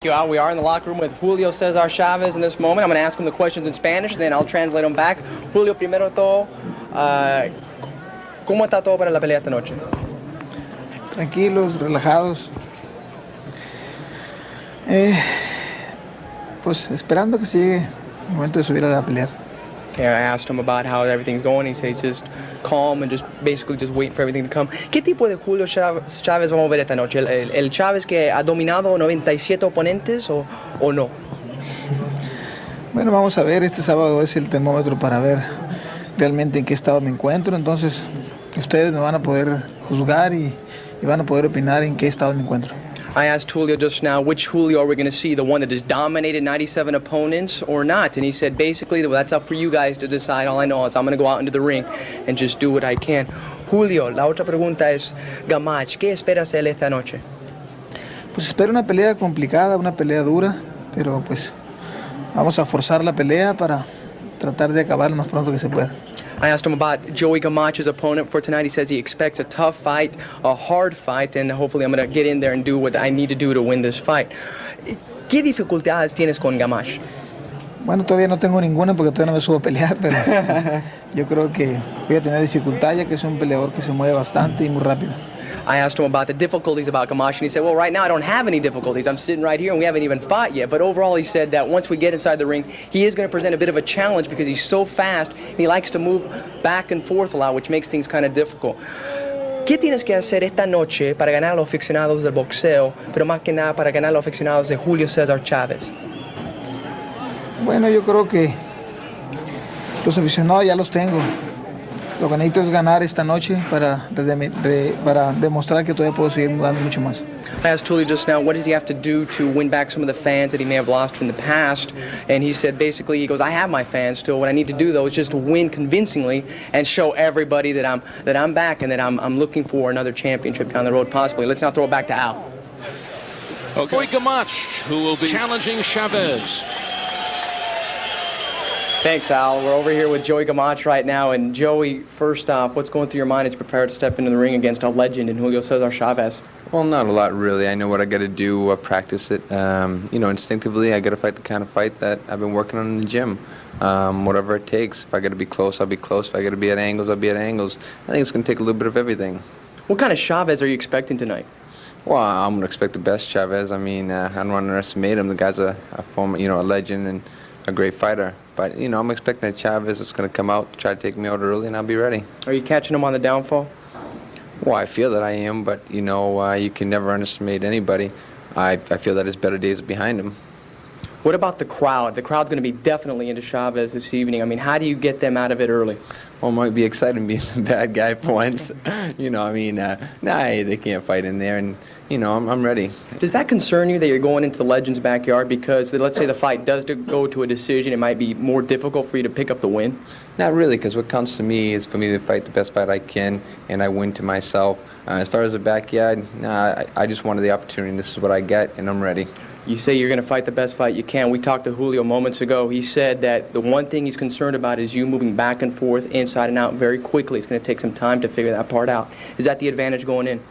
We are in the locker room with Julio Cesar Chavez in this moment. I'm going to ask him the questions in Spanish, and then I'll translate them back. Julio, primero de todo, ¿cómo está todo para la pelea esta noche? Tranquilos, relajados. Pues esperando que llegue el momento de subir a la pelear. Okay, I asked him about how everything's going. He says just calm and just basically just waiting for everything to come. ¿Qué tipo de Julio Chavez vamos a ver esta noche? ¿El Chavez que ha dominado 97 oponentes o no? Bueno, vamos a ver, este sábado es el termómetro para ver realmente en qué estado me encuentro. Entonces, ustedes me van a poder juzgar y van a poder opinar en qué estado me encuentro. I asked Julio just now, which Julio are we going to see, the one that has dominated 97 opponents or not? And he said, basically, well, that's up for you guys to decide. All I know is I'm going to go out into the ring and just do what I can. Julio, la otra pregunta es, Gamache, ¿qué esperas él esta noche? Pues espero una pelea complicada, una pelea dura, pero pues vamos a forzar la pelea para tratar de acabar lo más pronto que se pueda. I asked him about Joey Gamache's opponent for tonight. He says he expects a tough fight, a hard fight, and hopefully I'm going to get in there and do what I need to do to win this fight. ¿Qué dificultades tienes con Gamache? Bueno, todavía no tengo ninguna porque todavía no me subo a pelear, pero yo creo que voy a tener dificultad ya que es un peleador que se mueve bastante y muy rápido. I asked him about the difficulties about Gamache, and he said, well, right now I don't have any difficulties. I'm sitting right here, and we haven't even fought yet. But overall, he said that once we get inside the ring, he is going to present a bit of a challenge because he's so fast, and he likes to move back and forth a lot, which makes things kind of difficult. ¿Qué tienes que hacer esta noche para ganar a los aficionados del boxeo, pero más que nada para ganar a los aficionados de Julio Cesar Chavez? Bueno, yo creo que los aficionados ya los tengo. Lo que necesito es ganar esta noche para demostrar que todavía puedo seguir dando mucho más. I asked Julio just now, what does he have to do to win back some of the fans that he may have lost in the past? And he said, basically, he goes, I have my fans still. What I need to do, though, is just to win convincingly and show everybody that I'm back and that I'm looking for another championship down the road, possibly. Let's now throw it back to Al. Okay. Gamache, who will be challenging Chavez. Thanks, Al. We're over here with Joey Gamache right now. And Joey, first off, what's going through your mind as you prepare to step into the ring against a legend in Julio Cesar Chavez? Well, not a lot, really. I know what I got to do, practice it. Instinctively, I got to fight the kind of fight that I've been working on in the gym. Whatever it takes. If I got to be close, I'll be close. If I got to be at angles, I'll be at angles. I think it's going to take a little bit of everything. What kind of Chavez are you expecting tonight? Well, I'm going to expect the best Chavez. I mean, I don't want to underestimate him. The guy's a former, a legend and a great fighter. But, I'm expecting a Chavez that's going to come out, try to take me out early, and I'll be ready. Are you catching him on the downfall? Well, I feel that I am, but, you can never underestimate anybody. I feel that his better days are behind him. What about the crowd? The crowd's going to be definitely into Chavez this evening. I mean, how do you get them out of it early? Well, it might be exciting being the bad guy for once. They can't fight in there, and, I'm ready. Does that concern you that you're going into the legend's backyard? Because let's say the fight does go to a decision, it might be more difficult for you to pick up the win? Not really, because what counts to me is for me to fight the best fight I can, and I win to myself. As far as the backyard, I just wanted the opportunity, and this is what I get, and I'm ready. You say you're going to fight the best fight you can. We talked to Julio moments ago. He said that the one thing he's concerned about is you moving back and forth, inside and out very quickly. It's going to take some time to figure that part out. Is that the advantage going in?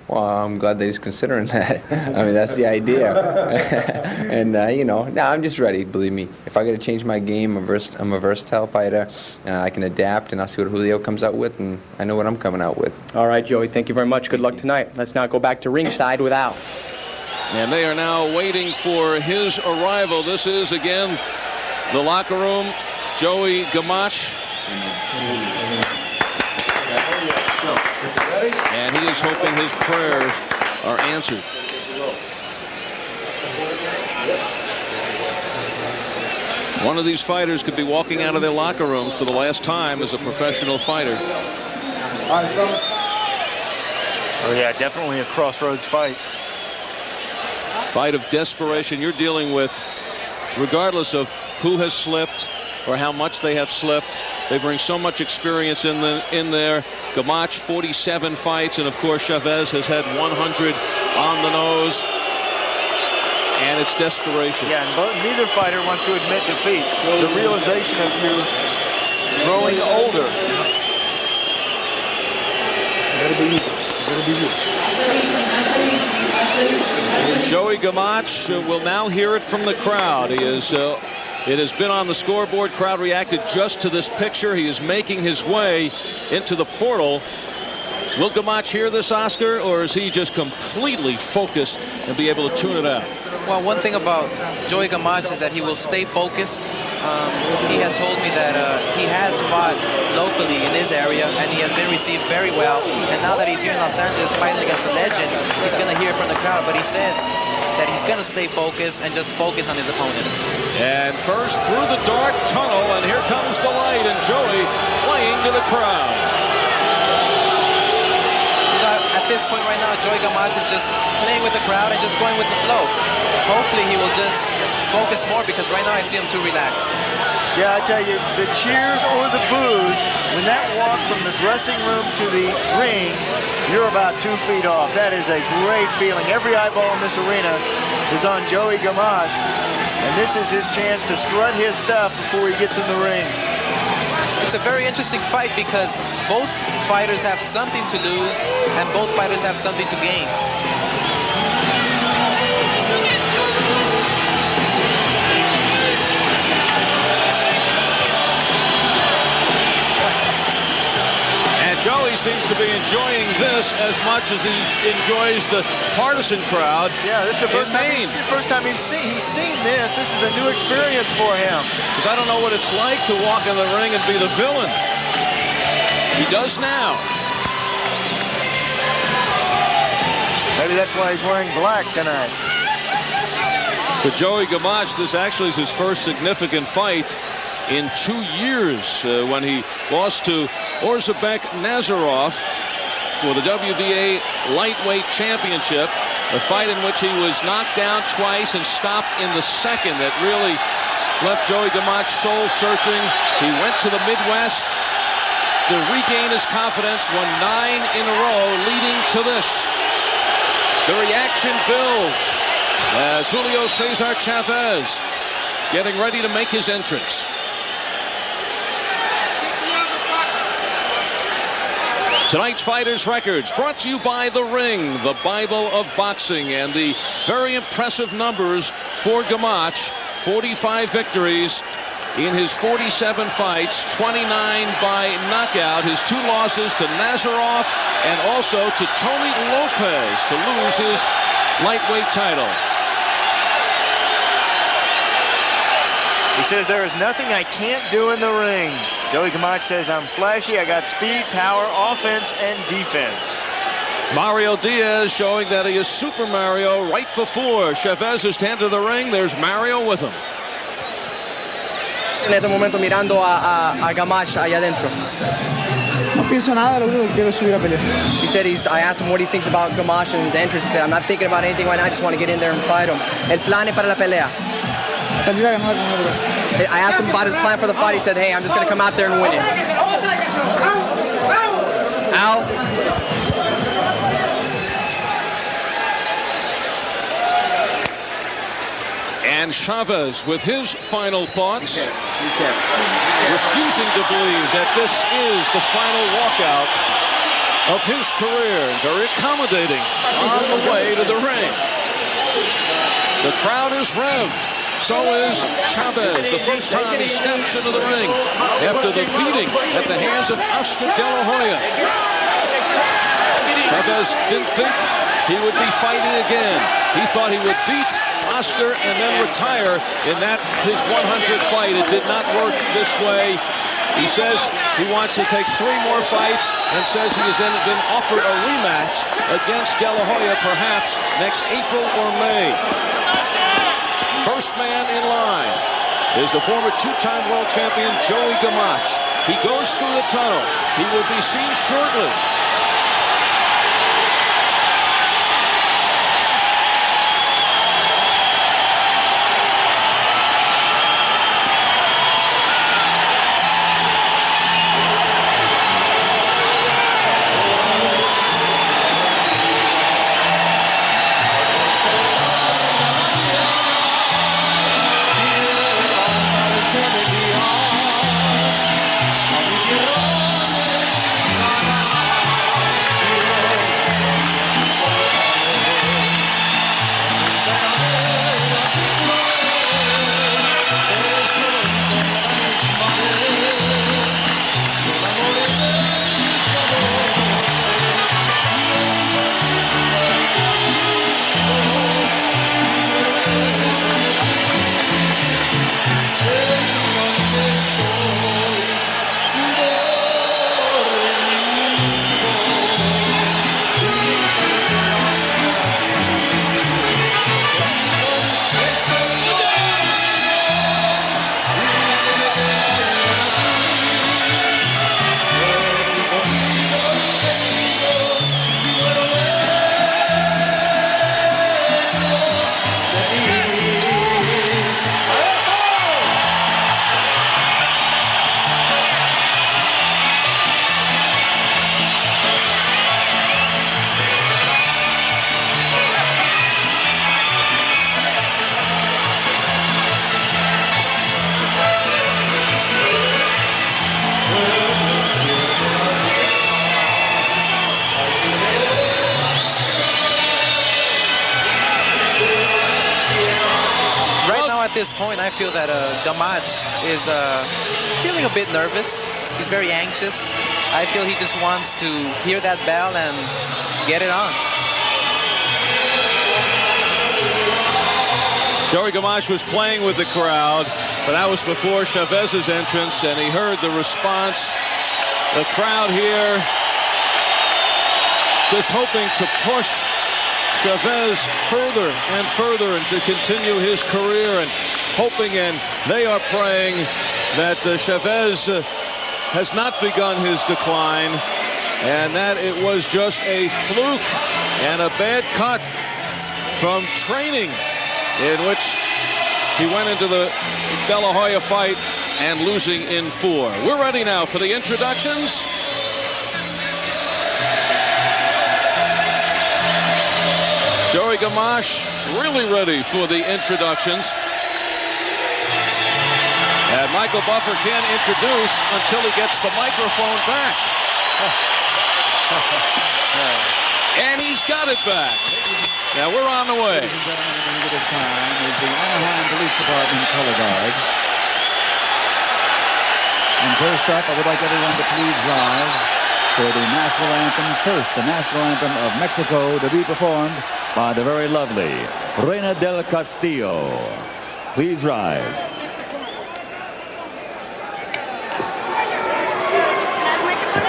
Well, I'm glad that he's considering that. I mean, that's the idea. And, I'm just ready, believe me. If I got to change my game, I'm a versatile fighter. I can adapt, and I'll see what Julio comes out with, and I know what I'm coming out with. All right, Joey, thank you very much. Good luck tonight. Let's now go back to ringside with Al. And they are now waiting for his arrival. This is, again, the locker room. Joey Gamache. And he is hoping his prayers are answered. One of these fighters could be walking out of their locker rooms for the last time as a professional fighter. Oh, yeah, definitely a crossroads fight. Fight of desperation you're dealing with, regardless of who has slipped or how much they have slipped. They bring so much experience in there. Gamache, 47 fights, and of course Chavez has had 100 on the nose. And it's desperation. Yeah, and neither fighter wants to admit defeat. The realization of you growing older. Joey Gamache will now hear it from the crowd. He is. It has been on the scoreboard. Crowd reacted just to this picture. He is making his way into the portal. Will Gamache hear this, Oscar, or is he just completely focused and be able to tune it out? Well, one thing about Joey Gamache is that he will stay focused. He had told me that he has fought locally in his area, and he has been received very well. And now that he's here in Los Angeles fighting against a legend, he's going to hear from the crowd. But he says that he's going to stay focused and just focus on his opponent. And first through the dark tunnel, and here comes the light, and Joey playing to the crowd. At this point right now, Joey Gamache is just playing with the crowd and just going with the flow. Hopefully he will just focus more, because right now I see him too relaxed. Yeah, I tell you, the cheers or the boos, when that walk from the dressing room to the ring, you're about 2 feet off. That is a great feeling. Every eyeball in this arena is on Joey Gamache, and this is his chance to strut his stuff before he gets in the ring. It's a very interesting fight because both fighters have something to lose and both fighters have something to gain. Joey seems to be enjoying this as much as he enjoys the partisan crowd. Yeah, this is the first time he's seen this. This is a new experience for him. Because I don't know what it's like to walk in the ring and be the villain. He does now. Maybe that's why he's wearing black tonight. For Joey Gamache, this actually is his first significant fight in 2 years, when he lost to Orzabek Nazarov for the WBA lightweight championship, a fight in which he was knocked down twice and stopped in the second. That really left Joey Gamache soul searching. He went to the Midwest to regain his confidence, won 9 in a row leading to this. The reaction builds as Julio Cesar Chavez getting ready to make his entrance. Tonight's Fighters Records brought to you by The Ring, the Bible of boxing, and the very impressive numbers for Gamache. 45 victories in his 47 fights, 29 by knockout. His 2 losses to Nazarov and also to Tony Lopez to lose his lightweight title. He says, there is nothing I can't do in the ring. Joey Gamache says, I'm flashy, I got speed, power, offense, and defense. Mario Diaz showing that he is Super Mario right before Chavez is to enter the ring. There's Mario with him. En este momento mirando a Gamache allá adentro. No pienso nada, lo único que quiero es subir a pelear. He said I asked him what he thinks about Gamache and his entrance. He said, I'm not thinking about anything right now, I just want to get in there and fight him. El plan para la pelea. Salir a ganar con otro. I asked him about his plan for the fight. He said, hey, I'm just going to come out there and win it. Out. And Chavez with his final thoughts, refusing to believe that this is the final walkout of his career. Very accommodating on the way to the ring. The crowd is revved. So is Chavez, the first time he steps into the ring after the beating at the hands of Oscar De La Hoya. Chavez didn't think he would be fighting again. He thought he would beat Oscar and then retire in that his 100th fight. It did not work this way. He says he wants to take 3 more fights and says he has then been offered a rematch against De La Hoya perhaps next April or May. First man in line is the former 2-time world champion Joey Gamache. He goes through the tunnel. He will be seen shortly. this point, I feel that Gamache is feeling a bit nervous. He's very anxious. I feel he just wants to hear that bell and get it on. Joey Gamache was playing with the crowd, but that was before Chavez's entrance, and he heard the response. The crowd here just hoping to push Chavez further and further and to continue his career, and hoping, and they are praying that Chavez has not begun his decline, and that it was just a fluke and a bad cut from training in which he went into the De La Hoya fight and losing in 4. We're ready now for the introductions. Joey Gamache really ready for the introductions. And Michael Buffer can't introduce until he gets the microphone back. And he's got it back. Now we're on the way. Ladies and gentlemen, at this time is the Anaheim Police Department color guard. And first up, I would like everyone to please rise for the national anthems. First, the national anthem of Mexico to be performed by the very lovely Reina del Castillo. Please rise.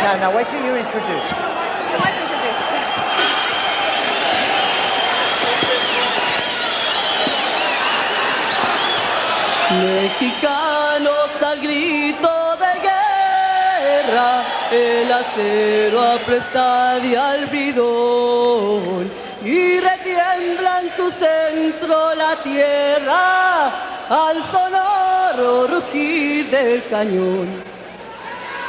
Now wait till you're introduced. Mexicanos al grito de guerra, el acero apresta y al bridón, y retiembla en su centro la tierra al sonoro rugir del cañón.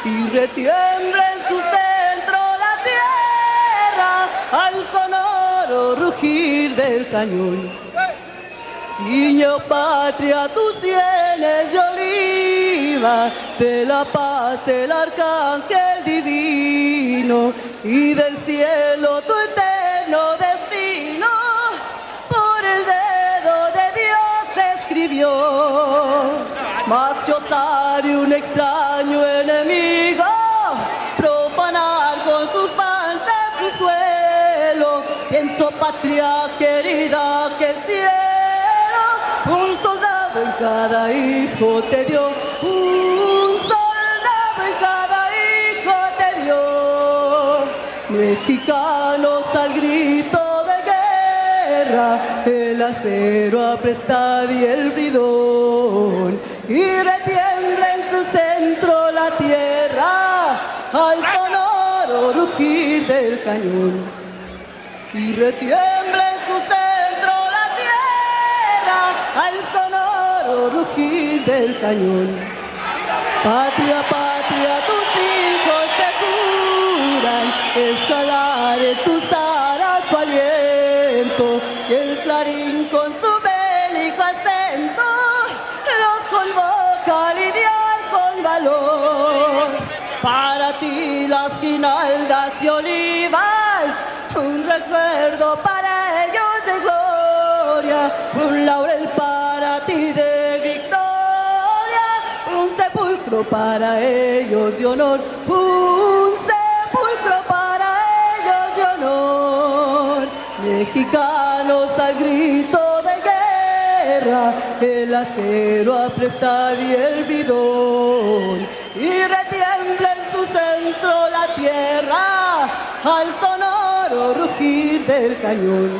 Y retiembla en su centro la tierra al sonoro rugir del cañón. Niño patria, tus sienes de oliva, de la paz del arcángel divino, y del cielo tu eterno destino, por el dedo de Dios escribió. Mas yo osaré un extraño enemigo, profanar con sus pantas su suelo. Pienso, patria querida, que el cielo un soldado en cada hijo te dio, un soldado en cada hijo te dio. Mexicanos al grito de guerra, el acero apresta y el bridón, y retiembla en su centro la tierra al sonoro rugir del cañón. Y retiembla en su centro la tierra al sonoro rugir del cañón. Patria, patria, tus hijos te juran escalar en tus aras su aliento, y el clarín con su bélico acento los convoca a lidiar con valor. Para ti las guinaldas y olivas, un recuerdo para ellos de gloria, un laurel para ti de victoria, un sepulcro para ellos de honor, un sepulcro para ellos de honor. Mexicanos al grito de guerra, el acero apresta y el bidón, y retiembla en su centro la tierra al sonoro rugir del cañón.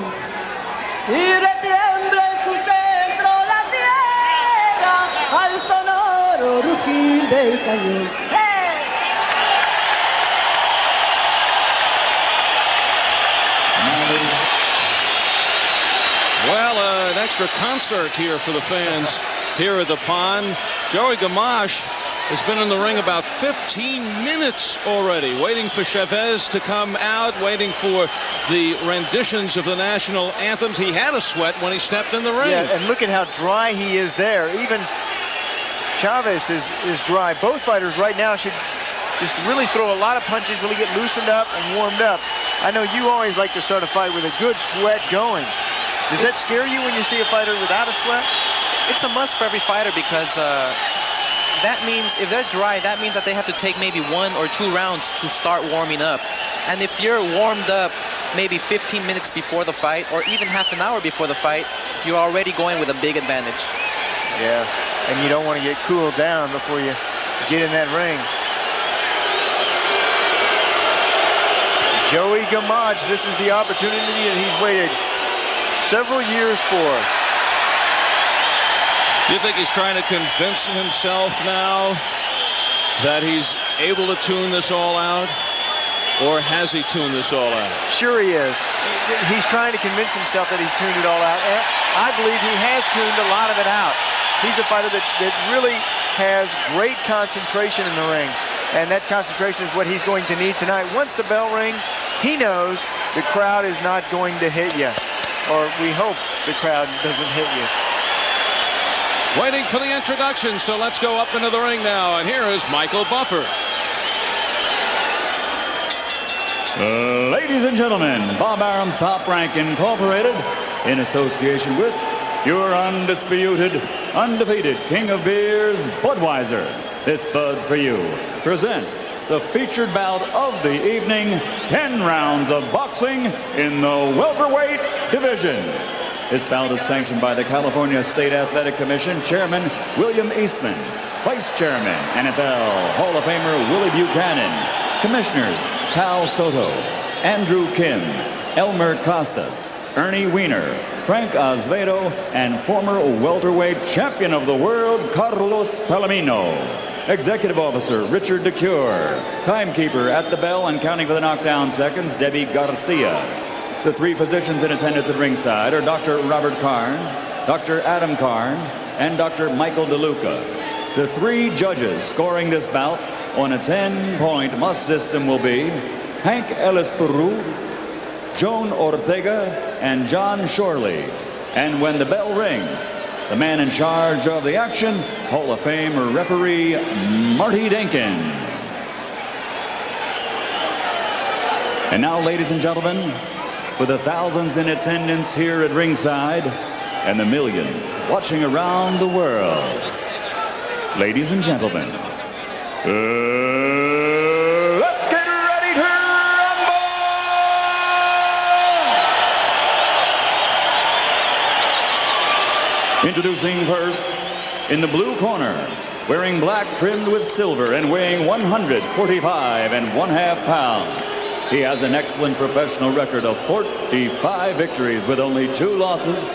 Y retiembla en su centro la tierra al sonoro rugir del cañón. Well, an extra concert here for the fans here at the pond. Joey Gamache has been in the ring about 15 minutes already, waiting for Chavez to come out, waiting for the renditions of the national anthems. He had a sweat when he stepped in the ring. Yeah, and look at how dry he is there. Even Chavez is dry. Both fighters right now should just really throw a lot of punches, really get loosened up and warmed up. I know you always like to start a fight with a good sweat going. Does that scare you when you see a fighter without a sweat? it's a must for every fighter because that means if they're dry, that means that they have to take maybe 1 or 2 rounds to start warming up. And if you're warmed up maybe 15 minutes before the fight or even half an hour before the fight, you're already going with a big advantage. Yeah, and you don't want to get cooled down before you get in that ring. Joey Gamache, this is the opportunity that he's waited several years for. Do you think he's trying to convince himself now that he's able to tune this all out? Or has he tuned this all out? Sure he is. He's trying to convince himself that he's tuned it all out. And I believe he has tuned a lot of it out. He's a fighter that really has great concentration in the ring. And that concentration is what he's going to need tonight. Once the bell rings, he knows the crowd is not going to hit you. Or we hope the crowd doesn't hit you. Waiting for the introduction, so let's go up into the ring now. And here is Michael Buffer. Ladies and gentlemen, Bob Arum's Top Rank Incorporated, in association with your undisputed, undefeated King of Beers, Budweiser. This Bud's for you. Present the featured bout of the evening, 10 rounds of boxing in the welterweight division. This bout is sanctioned by the California State Athletic Commission Chairman William Eastman, Vice Chairman NFL Hall of Famer Willie Buchanan, Commissioners Cal Soto, Andrew Kim, Elmer Costas, Ernie Weiner, Frank Azevedo, and former welterweight champion of the world Carlos Palomino. Executive Officer Richard DeCure. Timekeeper at the bell and counting for the knockdown seconds, Debbie Garcia. The 3 physicians in attendance at ringside are Dr. Robert Carnes, Dr. Adam Carnes, and Dr. Michael DeLuca. The 3 judges scoring this bout on a 10-point must system will be Hank Ellis Peru, Joan Ortega, and John Shorley. And when the bell rings, the man in charge of the action, Hall of Fame referee Marty Denkin. And now, ladies and gentlemen, for the thousands in attendance here at ringside and the millions watching around the world, ladies and gentlemen, let's get ready to rumble! Introducing first, in the blue corner, wearing black trimmed with silver and weighing 145½ pounds. He has an excellent professional record of 45 victories with only 2 losses,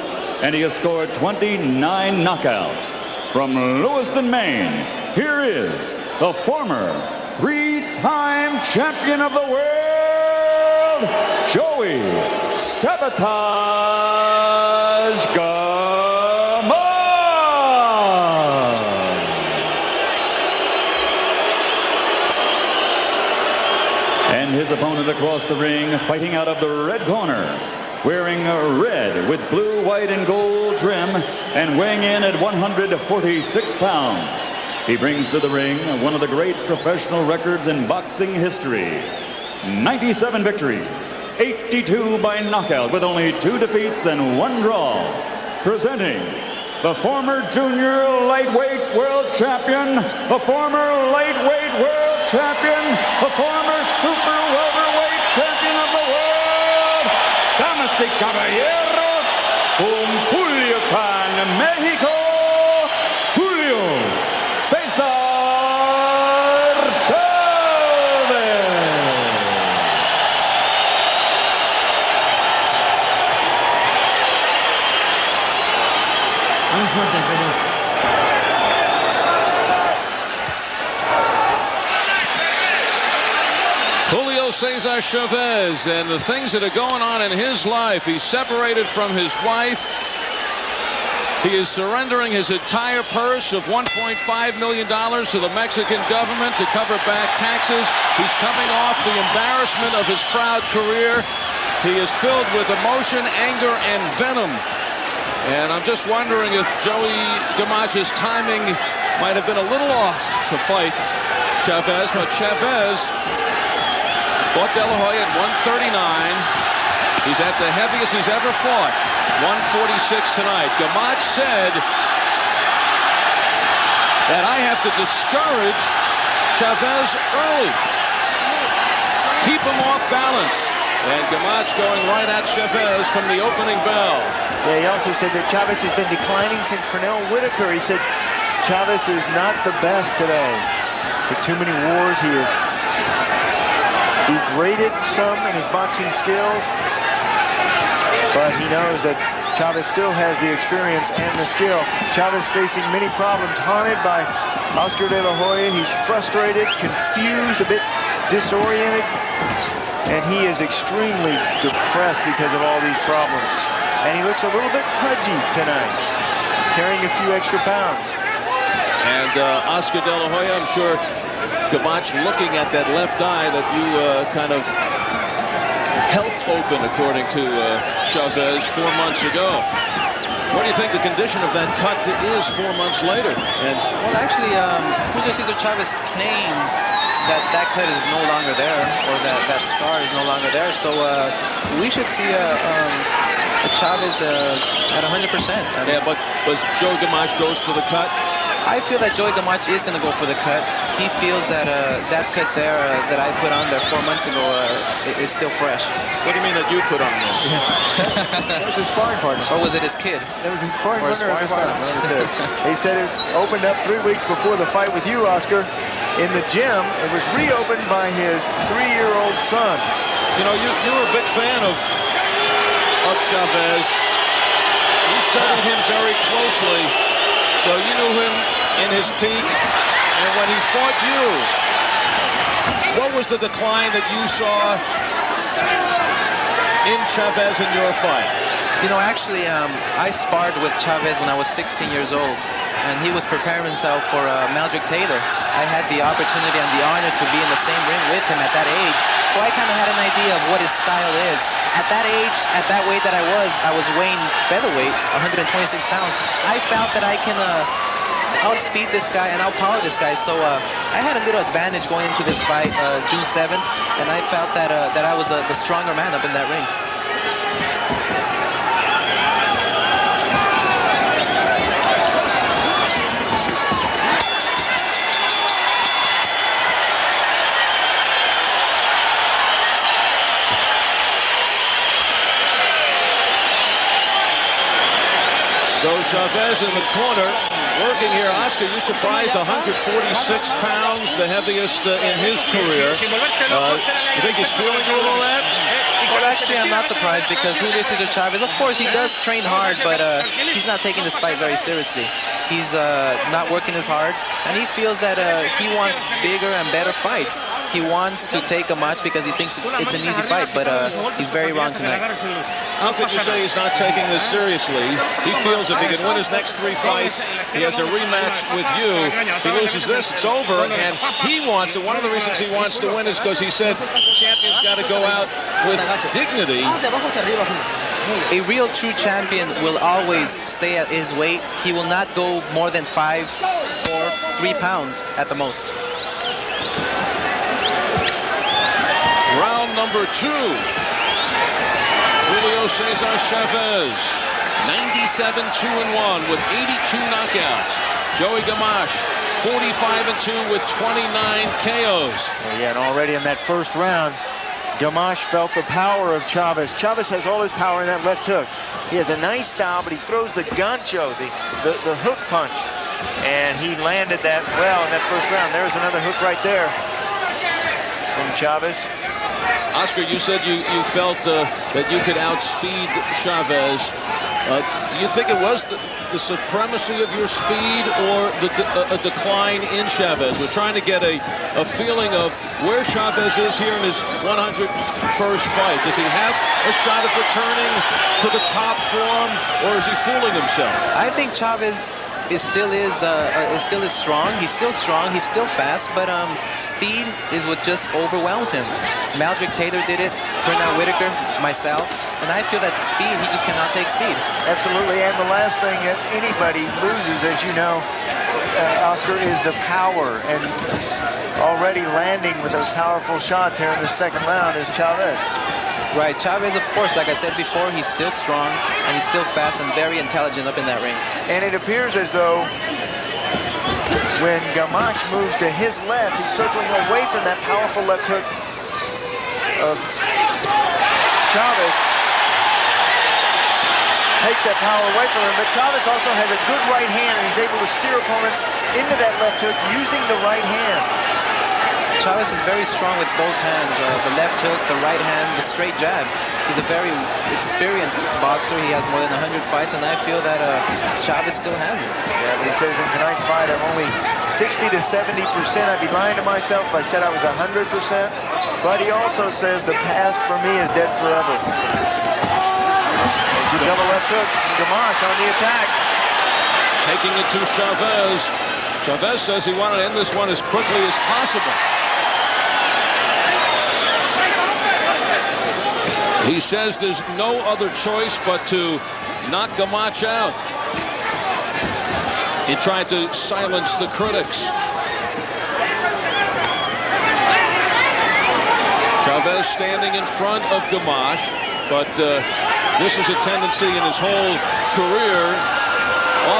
and he has scored 29 knockouts. From Lewiston, Maine, here is the former 3-time champion of the world, Joey Sabotage Gamache. And his opponent across the ring, fighting out of the red corner, wearing red with blue, white, and gold trim, and weighing in at 146 pounds. He brings to the ring one of the great professional records in boxing history. 97 victories, 82 by knockout, with only 2 defeats and 1 draw. Presenting the former junior lightweight world champion, the former lightweight world champion, the former super welterweight champion of the world, damas y caballeros, from Culiacan, Mexico, Julio Cesar Chavez. Julio Cesar Chavez and the things that are going on in his life. He's separated from his wife. He is surrendering his entire purse of $1.5 million to the Mexican government to cover back taxes. He's coming off the embarrassment of his proud career. He is filled with emotion, anger, and venom. And I'm just wondering if Joey Gamache's timing might have been a little off to fight Chavez, but Chavez fought De La Hoya at 139. He's at the heaviest he's ever fought, 146 tonight. Gamache said that I have to discourage Chavez early. Keep him off balance. And Gamache going right at Chavez from the opening bell. Yeah, he also said that Chavez has been declining since Pernell Whitaker. He said Chavez is not the best today. For too many wars, he has degraded some in his boxing skills. But he knows that Chavez still has the experience and the skill. Chavez facing many problems, haunted by Oscar De La Hoya. He's frustrated, confused, a bit disoriented. And he is extremely depressed because of all these problems. And he looks a little bit pudgy tonight, carrying a few extra pounds. And Oscar De La Hoya, I'm sure Gamache looking at that left eye that you kind of helped open, according to Chavez 4 months ago. What do you think the condition of that cut is 4 months later? And well, actually, Julio Cesar Chavez claims that cut is no longer there, or that scar is no longer there. So we should see a Chavez at 100%. Yeah, but was Joey Gamache goes for the cut? I feel that Joey Gamache is going to go for the cut. He feels that that cut there that I put on there 4 months ago is still fresh. What do you mean that you put on there? That was his sparring partner. Or was it his kid? That was his sparring partner. son. He said it opened up 3 weeks before the fight with you, Oscar. In the gym, it was reopened by his 3-year-old son. You know, you were a big fan of Chavez. You studied him very closely, so you knew him in his peak. And when he fought you, what was the decline that you saw in Chavez in your fight? You know, actually, I sparred with Chavez when I was 16 years old, and he was preparing himself for Maldrick Taylor. I had the opportunity and the honor to be in the same ring with him at that age, so I kind of had an idea of what his style is. At that age, at that weight that I was weighing featherweight, 126 pounds. I felt that I can outspeed this guy and outpower this guy, so I had a little advantage going into this fight June 7th, and I felt that I was the stronger man up in that ring. So Chavez in the corner, working here. Oscar, you surprised, 146 pounds, the heaviest in his career. You think he's feeling a little of that? Well, actually, I'm not surprised because Julio Cesar Chavez, of course, he does train hard, but he's not taking this fight very seriously. He's not working as hard, and he feels that he wants bigger and better fights. He wants to take a match because he thinks it's an easy fight, but he's very wrong tonight. How could you say he's not taking this seriously? He feels if he can win his next 3 fights, he has a rematch with you. If he loses this, it's over, and he wants it. One of the reasons he wants to win is because he said champion's got to go out with dignity. A real true champion will always stay at his weight. He will not go more than 5, 4, 3 pounds at the most. Round number 2. Julio Cesar Chavez, 97-2-1 with 82 knockouts. Joey Gamache, 45-2 with 29 KOs. Yeah, and already in that first round, Gamache felt the power of Chavez. Chavez has all his power in that left hook. He has a nice style, but he throws the gancho, the hook punch. And he landed that well in that first round. There's another hook right there from Chavez. Oscar, you said you felt that you could outspeed Chavez. Do you think it was the supremacy of your speed or a decline in Chavez? We're trying to get a feeling of where Chavez is here in his 101st fight. Does he have a shot of returning to the top form, or is he fooling himself? I think Chavez still is strong. He's still strong. He's still fast, but speed is what just overwhelms him. Maldrick Taylor did it, Pernell Whitaker, myself, and I feel that speed, he just cannot take speed. Absolutely, and the last thing that anybody loses, as you know, Oscar, is the power, and already landing with those powerful shots here in the second round is Chavez. Right, Chavez, of course, like I said before, he's still strong, and he's still fast and very intelligent up in that ring. And it appears as though When Gamache moves to his left, he's circling away from that powerful left hook of Chavez. Takes that power away from him, but Chavez also has a good right hand and he's able to steer opponents into that left hook using the right hand. Chavez is very strong with both hands, the left hook, the right hand, the straight jab. He's a very experienced boxer. He has more than 100 fights, and I feel that Chavez still has it. Yeah, but he says in tonight's fight, I'm only 60 to 70%. I'd be lying to myself if I said I was 100%. But he also says the past for me is dead forever. Good double left hook, Gamache on the attack. Taking it to Chavez. Chavez says he wanted to end this one as quickly as possible. He says there's no other choice but to knock Gamache out. He tried to silence the critics. Chavez standing in front of Gamache, but this is a tendency in his whole career.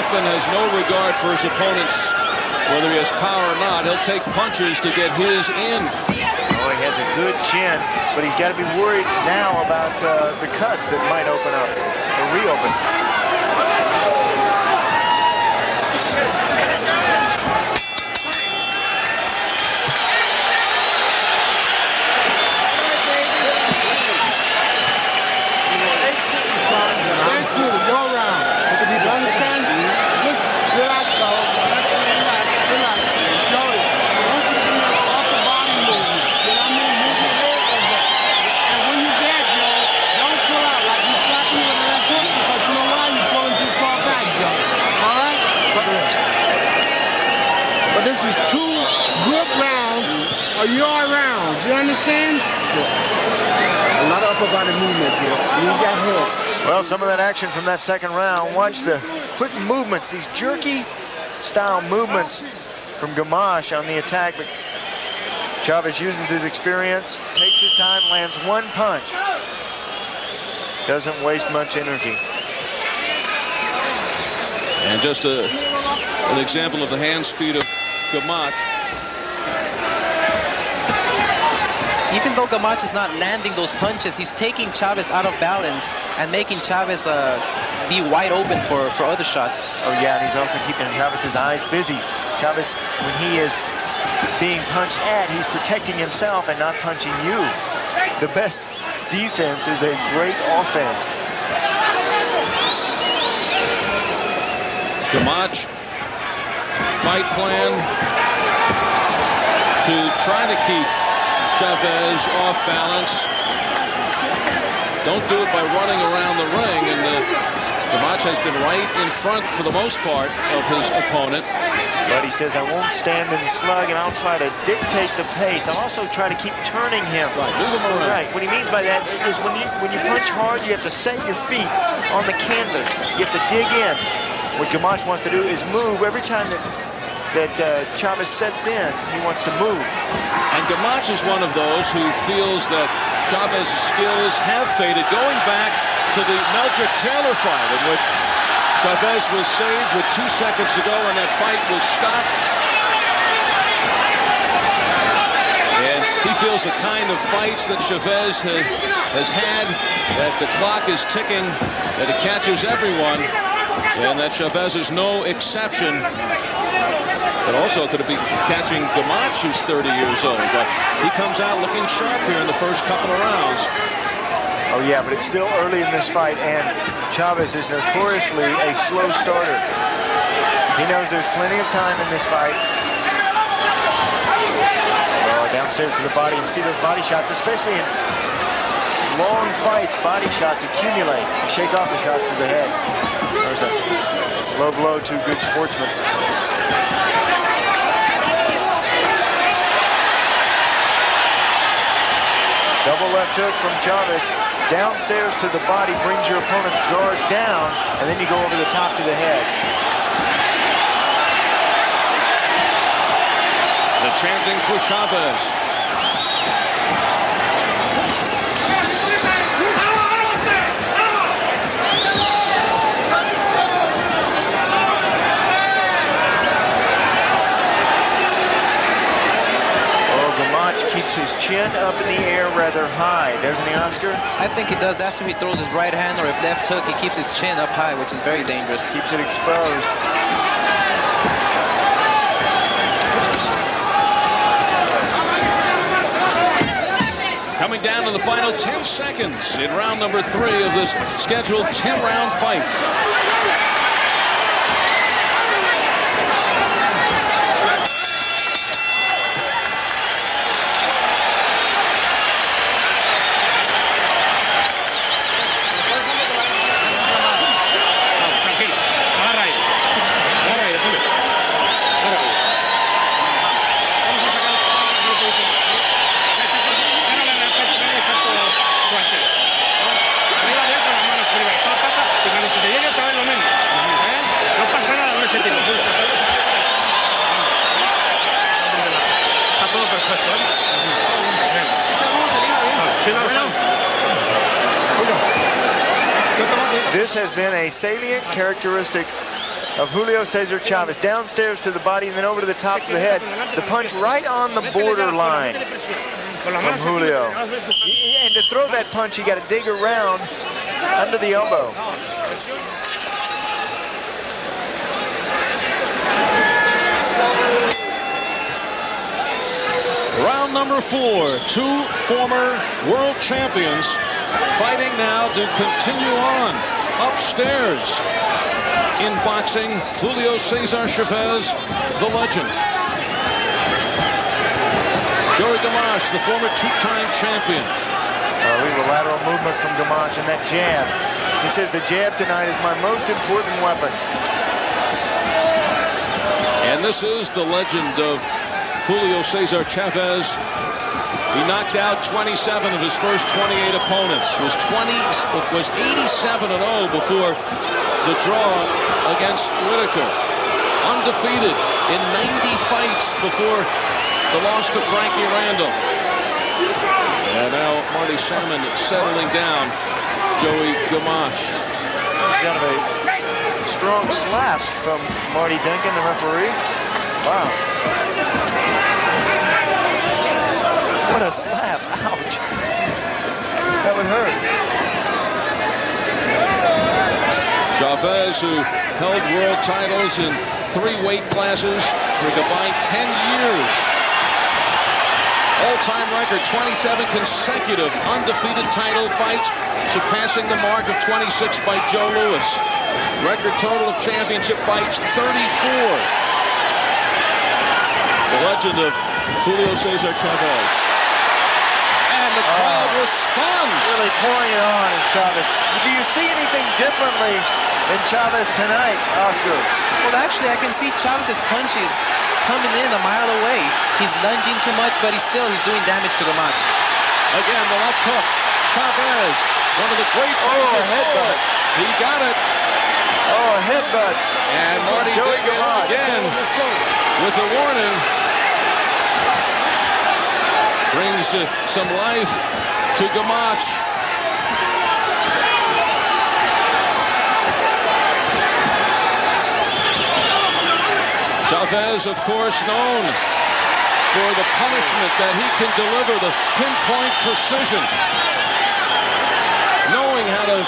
Often has no regard for his opponents, whether he has power or not. He'll take punches to get his in. Oh, he has a good chin, but he's got to be worried now about the cuts that might open up or reopen. Your rounds, you understand? A lot of upper body movement here. Use that head. Well, some of that action from that second round. Watch the quick movements, these jerky style movements from Gamache on the attack. But Chavez uses his experience, takes his time, lands one punch. Doesn't waste much energy. And just an example of the hand speed of Gamache. Even though Gamache is not landing those punches, he's taking Chavez out of balance and making Chavez be wide open for other shots. Oh yeah, and he's also keeping Chavez's eyes busy. Chavez, when he is being punched at, he's protecting himself and not punching you. The best defense is a great offense. Gamache, fight plan to try to keep Chavez off balance. Don't do it by running around the ring, and Gamache has been right in front for the most part of his opponent. But he says, I won't stand and slug, and I'll try to dictate the pace. I'll also try to keep turning him. Right, move him around. Right. What he means by that is when you punch hard, you have to set your feet on the canvas. You have to dig in. What Gamache wants to do is move every time that Chavez sets in, he wants to move. And Gamache is one of those who feels that Chavez's skills have faded, going back to the Meldrick-Taylor fight, in which Chavez was saved with 2 seconds to go, and that fight was stopped. And he feels the kind of fights that Chavez has had, that the clock is ticking, that it catches everyone, and that Chavez is no exception. But also could be catching Gamache, who's 30 years old. But he comes out looking sharp here in the first couple of rounds. Oh yeah, but it's still early in this fight, and Chavez is notoriously a slow starter. He knows there's plenty of time in this fight. Oh, downstairs to the body, and see those body shots, especially in long fights, body shots accumulate. You shake off the shots to the head. There's a low blow to good sportsman. Double left hook from Chavez. Downstairs to the body brings your opponent's guard down, and then you go over the top to the head. The chanting for Chavez. striker? I think he does. After he throws his right hand or if left hook, he keeps his chin up high, which is very dangerous. Keeps it exposed. Coming down to the final 10 seconds in round number 3 of this scheduled 10-round fight. This has been a salient characteristic of Julio Cesar Chavez. Downstairs to the body and then over to the top of the head. The punch right on the borderline from Julio. And to throw that punch, you got to dig around under the elbow. Round number 4, 2 former world champions fighting now to continue on. Upstairs in boxing, Julio Cesar Chavez, the legend. Joey Gamache, the former 2-time champion. A little lateral movement from Gamache and that jab. He says the jab tonight is my most important weapon. And this is the legend of Julio Cesar Chavez. He knocked out 27 of his first 28 opponents. Was 87-0 before the draw against Whitaker. Undefeated in 90 fights before the loss to Frankie Randall. And now Marty Salmon settling down Joey Gamache. Kind of a strong slap from Marty Duncan, the referee. Wow. What a slap. Ouch. That would hurt. Chavez, who held world titles in 3 weight classes for a combined 10 years. All-time record, 27 consecutive undefeated title fights, surpassing the mark of 26 by Joe Louis. Record total of championship fights, 34. The legend of Julio Cesar Chavez. And the crowd responds. Really pouring it on is Chavez. Do you see anything differently in Chavez tonight, Oscar? Well, actually, I can see Chavez's punches coming in a mile away. He's lunging too much, but he's doing damage to Gamache. Again, the left hook. Chavez, one of the great fighters. A headbutt. He got it. Oh, a headbutt. And Marty Duncan again with a warning. Brings some life to Gamache. Chavez, of course, known for the punishment that he can deliver, the pinpoint precision. Knowing how to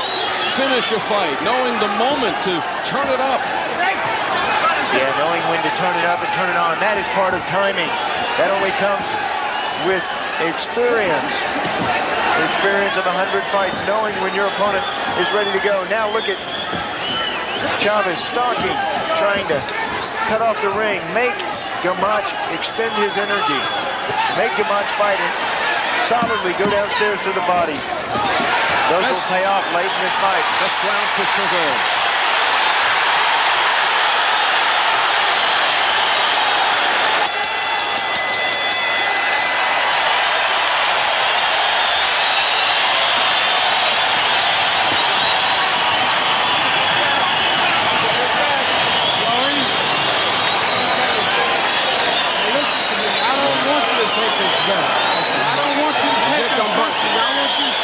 finish a fight, knowing the moment to turn it up. Yeah, knowing when to turn it up and turn it on. That is part of timing. That only comes with experience. The experience of 100 fights, knowing when your opponent is ready to go. Now look at Chavez stalking, trying to cut off the ring, make Gamache expend his energy, make Gamache fight and solidly go downstairs to the body. Those will pay off late in this fight. Best round for Chavez.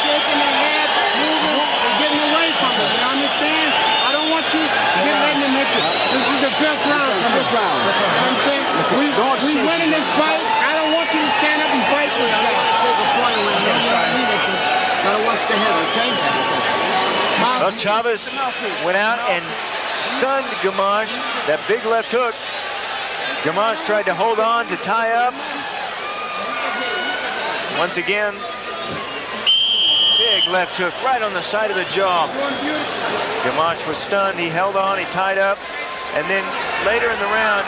Shaking their head, moving, and getting away from it. You understand? I don't Well, Chavez went out and stunned Gamache, that big left hook. Gamache tried to hold on to tie up. Once again, big left hook right on the side of the jaw. Gamache was stunned, he held on, he tied up, and then later in the round,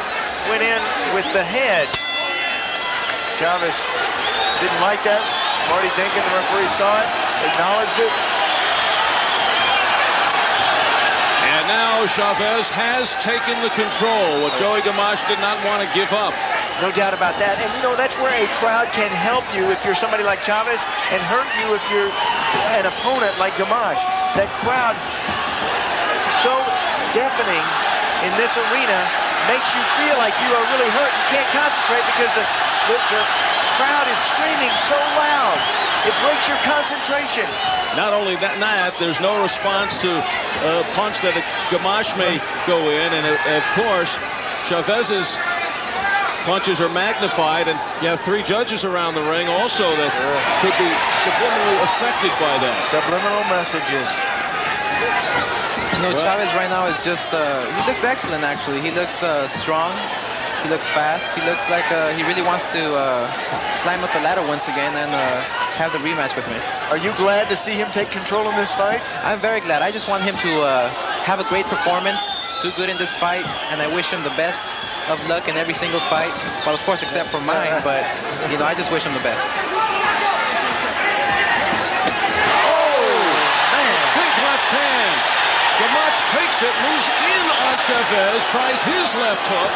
went in with the head. Chavez didn't like that. Marty Dinkin, the referee, saw it, acknowledged it. And now Chavez has taken the control, what Joey Gamache did not want to give up. No doubt about that. And you know, that's where a crowd can help you if you're somebody like Chavez, and hurt you if you're an opponent like Gamache. That crowd, so deafening in this arena, makes you feel like you are really hurt. You can't concentrate because the crowd is screaming so loud. It breaks your concentration. Not only that, there's no response to a punch that Gamache may go in, and of course, Chavez's punches are magnified, and you have 3 judges around the ring also that could be subliminally affected by that. Subliminal messages. No, Chavez right now is just, he looks excellent actually. He looks strong, he looks fast, he looks like he really wants to climb up the ladder once again and have the rematch with me. Are you glad to see him take control in this fight? I'm very glad. I just want him to have a great performance, do good in this fight, and I wish him the best of luck in every single fight. Well, of course, except for mine, but, you know, I just wish him the best. Big left hand. Gamache takes it, moves in on Chavez, tries his left hook.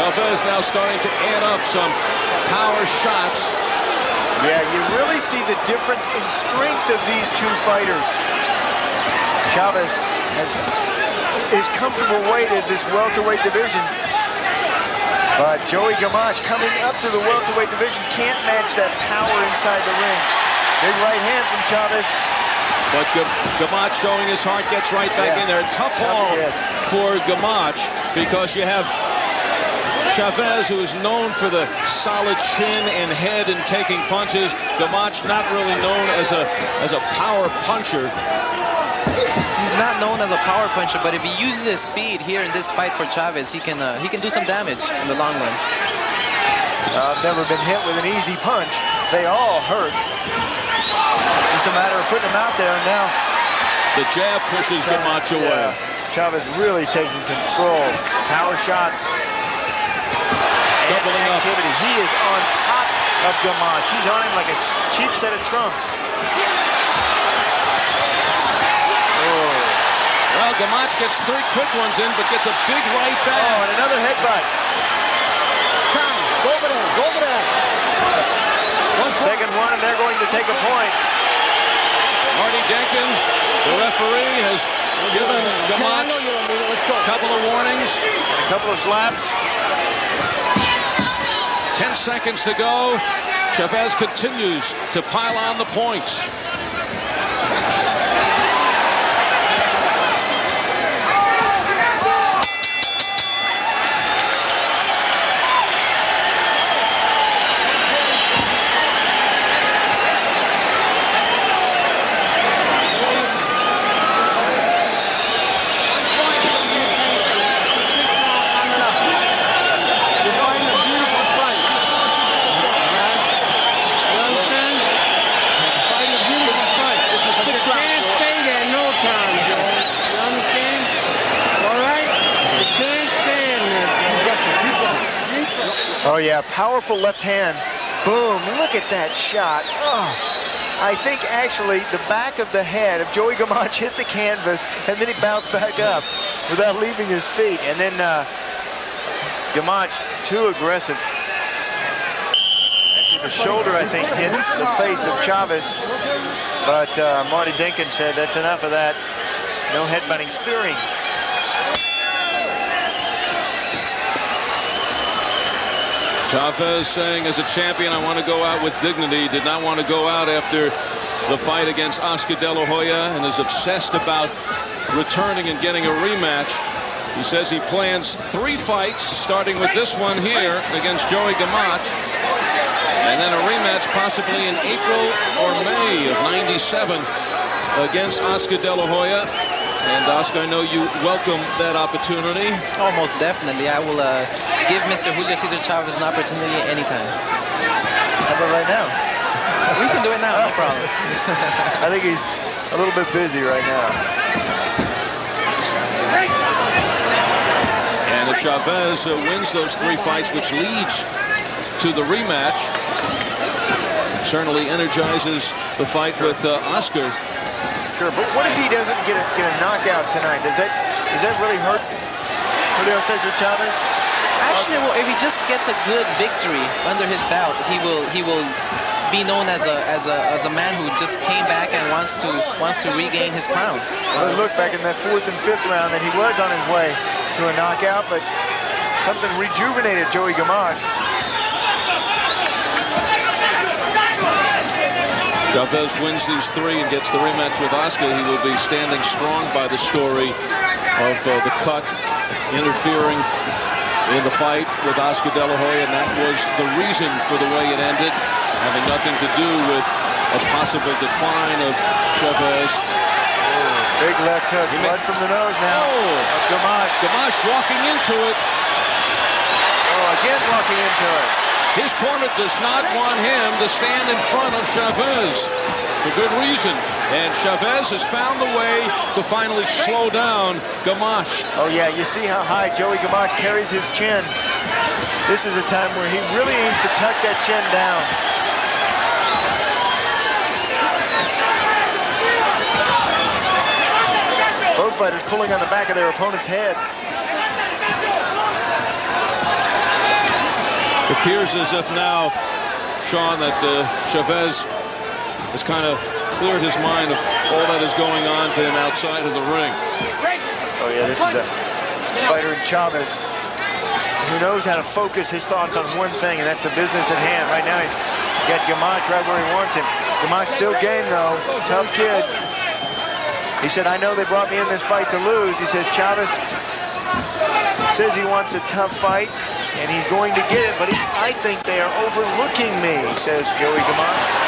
Chavez now starting to add up some power shots. Yeah, you really see the difference in strength of these 2 fighters. Chavez has his comfortable weight is this welterweight division. But Joey Gamache coming up to the welterweight division can't match that power inside the ring. Big right hand from Chavez. But Gamache showing his heart, gets right back in there. Tough haul for Gamache because you have Chavez, who is known for the solid chin and head and taking punches. Gamache not really known as a power puncher. He's not known as a power puncher, but if he uses his speed here in this fight for Chavez, he can do some damage in the long run. I've never been hit with an easy punch. They all hurt. Just a matter of putting them out there, and now the jab pushes Gamache away. Chavez really taking control. Power shots. Doubling up. Activity. He is on top of Gamache. He's on him like a cheap set of trunks. Well, Gamache gets 3 quick ones in, but gets a big right back. Oh, and another headbutt. Go over there. Go over there. Second one, and they're going to take a point. Marty Dinkin, the referee, has given Gamache a couple of warnings. And a couple of slaps. 10 seconds to go. Chavez continues to pile on the points. Oh yeah, powerful left hand. Boom, look at that shot. Oh, I think actually the back of the head of Joey Gamache hit the canvas and then he bounced back up without leaving his feet. And then Gamache, too aggressive. Actually the shoulder, I think, hit the face of Chavez. But Marty Dinkin said that's enough of that. No headbutting, spearing. Chavez saying, as a champion, I want to go out with dignity. Did not want to go out after the fight against Oscar De La Hoya and is obsessed about returning and getting a rematch. He says he plans 3 fights, starting with this one here against Joey Gamache, and then a rematch possibly in April or May of '97. against Oscar De La Hoya. And Oscar, I know you welcome that opportunity. Almost definitely. I will give Mr. Julio Cesar Chavez an opportunity anytime. How about right now? We can do it now, no problem. I think he's a little bit busy right now. And if Chavez wins those 3 fights, which leads to the rematch, certainly energizes the fight with Oscar. Sure, but what if he doesn't get a knockout tonight? Does that really hurt Julio Cesar Chavez? Actually, well, if he just gets a good victory under his belt, he will be known as a man who just came back and wants to regain his crown. Well, it looked back in that 4th and 5th round that he was on his way to a knockout, but something rejuvenated Joey Gamache. Chavez wins these 3 and gets the rematch with Oscar. He will be standing strong by the story of the cut interfering in the fight with Oscar De La Hoya, and that was the reason for the way it ended, having nothing to do with a possible decline of Chavez. Big left hook, blood from the nose now. Gamache. Gamache walking into it. Oh, again walking into it. His corner does not want him to stand in front of Chavez for good reason. And Chavez has found the way to finally slow down Gamache. Oh, yeah, you see how high Joey Gamache carries his chin. This is a time where he really needs to tuck that chin down. Both fighters pulling on the back of their opponents' heads. It appears as if now, Sean, that Chavez has kind of cleared his mind of all that is going on to him outside of the ring. Oh, yeah, this is a fighter in Chavez who knows how to focus his thoughts on one thing, and that's the business at hand. Right now, he's got Gamache right where he wants him. Gamache still game, though. Tough kid. He said, I know they brought me in this fight to lose. He says, Chavez says he wants a tough fight, and he's going to get it, but I think they are overlooking me, says Joey Gamache.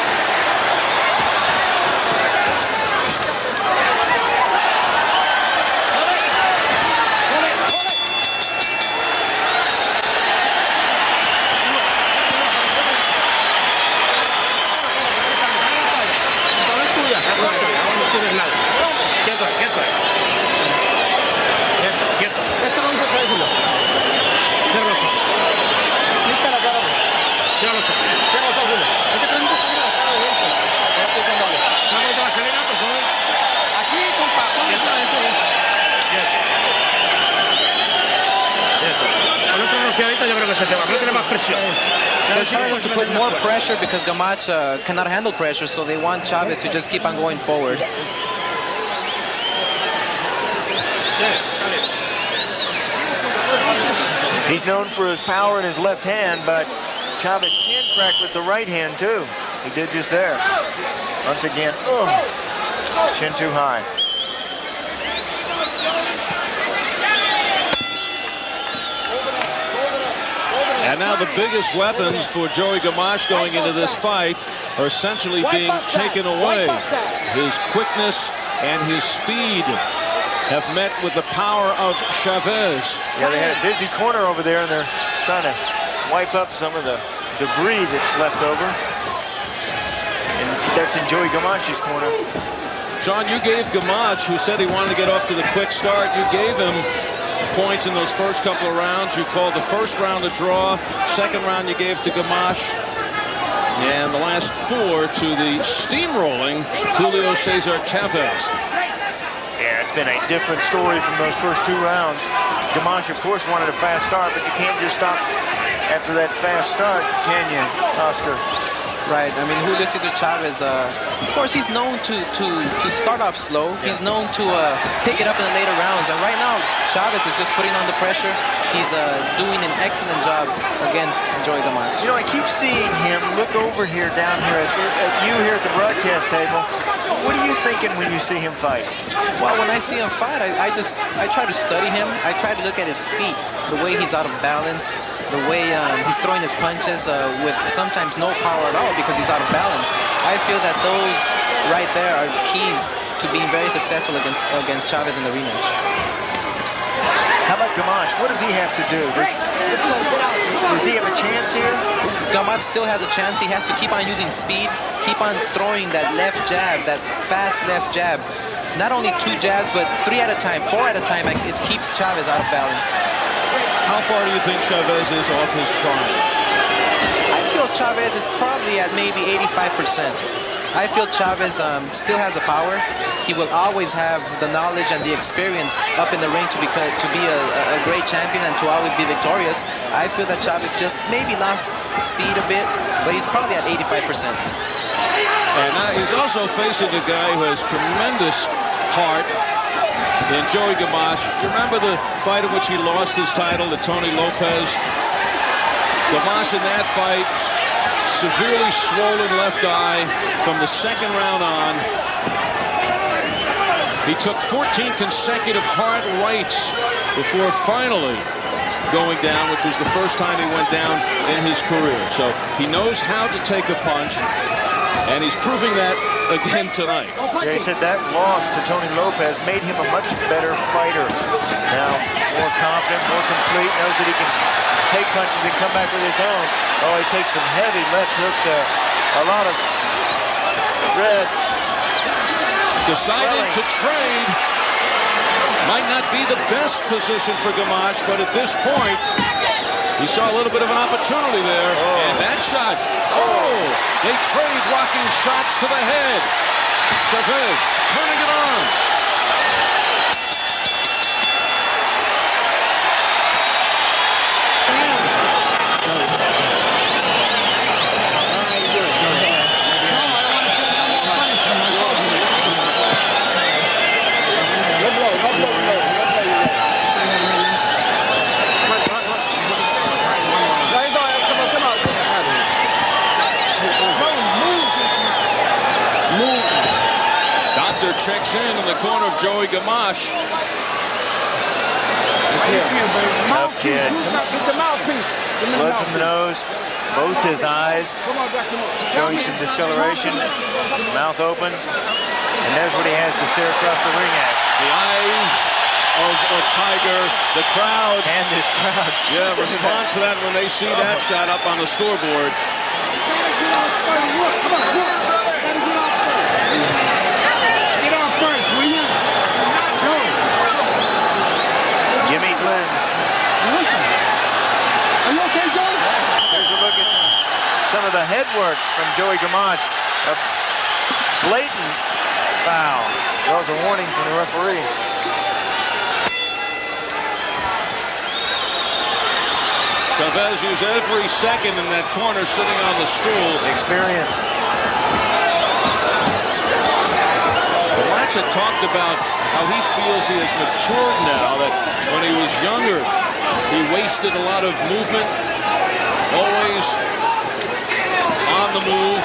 They're trying to put more pressure because Gamache cannot handle pressure, so they want Chavez to just keep on going forward. He's known for his power in his left hand, but Chavez can crack with the right hand, too. He did just there. Once again, chin too high. And now the biggest weapons for Joey Gamache going into this fight are essentially being taken away. His quickness and his speed have met with the power of Chavez. Yeah, they had a busy corner over there, and they're trying to wipe up some of the debris that's left over. And that's in Joey Gamache's corner. Sean, you gave Gamache, who said he wanted to get off to the quick start, you gave him points in those first couple of rounds. You called the first round a draw. Second round you gave to Gamache. And the last 4 to the steamrolling Julio Cesar Chavez. Yeah, it's been a different story from those first 2 rounds. Gamache, of course, wanted a fast start, but you can't just stop after that fast start, can you, Oscar? Right. I mean, Julio Cesar Chavez, of course, he's known to start off slow. He's known to pick it up in the later rounds. And right now, Chavez is just putting on the pressure. He's doing an excellent job against Joey Gamache. You know, I keep seeing him look over here, down here at you here at the broadcast table, What are you thinking when you see him fight? Well, when I see him fight, I try to study him. I try to look at his feet, the way he's out of balance, the way he's throwing his punches with sometimes no power at all because he's out of balance. I feel that those right there are keys to being very successful against Chavez in the rematch. How about Gamache? What does he have to do? Does he have a chance here? Gamache still has a chance. He has to keep on using speed, keep on throwing that left jab, that fast left jab. Not only 2 jabs, but 3 at a time, 4 at a time. It keeps Chavez out of balance. How far do you think Chavez is off his prime? I feel Chavez is probably at maybe 85%. I feel Chavez still has a power. He will always have the knowledge and the experience up in the ring to be a great champion and to always be victorious. I feel that Chavez just maybe lost speed a bit, but he's probably at 85%. And now he's also facing a guy who has tremendous heart in Joey Gamache. You remember the fight in which he lost his title to Tony Lopez? Gamache in that fight, severely swollen left eye from the second round on. He took 14 consecutive hard rights before finally going down, which was the first time he went down in his career. So he knows how to take a punch, and he's proving that again tonight. Yeah, he said that loss to Tony Lopez made him a much better fighter. Now, more confident, more complete, knows that he can take punches and come back with his own. Oh, he takes some heavy left hooks, a lot of red. Decided to trade. Might not be the best position for Gamache, but at this point, he saw a little bit of an opportunity there. And that shot, they trade rocking shots to the head. Chavez turning it on. Checks in the corner of Joey Gamache. Tough kid. Get the mouthpiece. Blood from the nose, both his eyes, showing some discoloration, mouth open, and there's what he has to stare across the ring at. The eyes of a tiger, the crowd. And this crowd. Yeah, responds to that when they see that shot up on the scoreboard. Jimmy Glenn. Are you okay, Joe? Here's a look at some of the head work from Joey Gamache. A blatant foul. That was a warning from the referee. Chavez used every second in that corner sitting on the stool. Experience. Gamache talked about how he feels he has matured now, that when he was younger, he wasted a lot of movement, always on the move.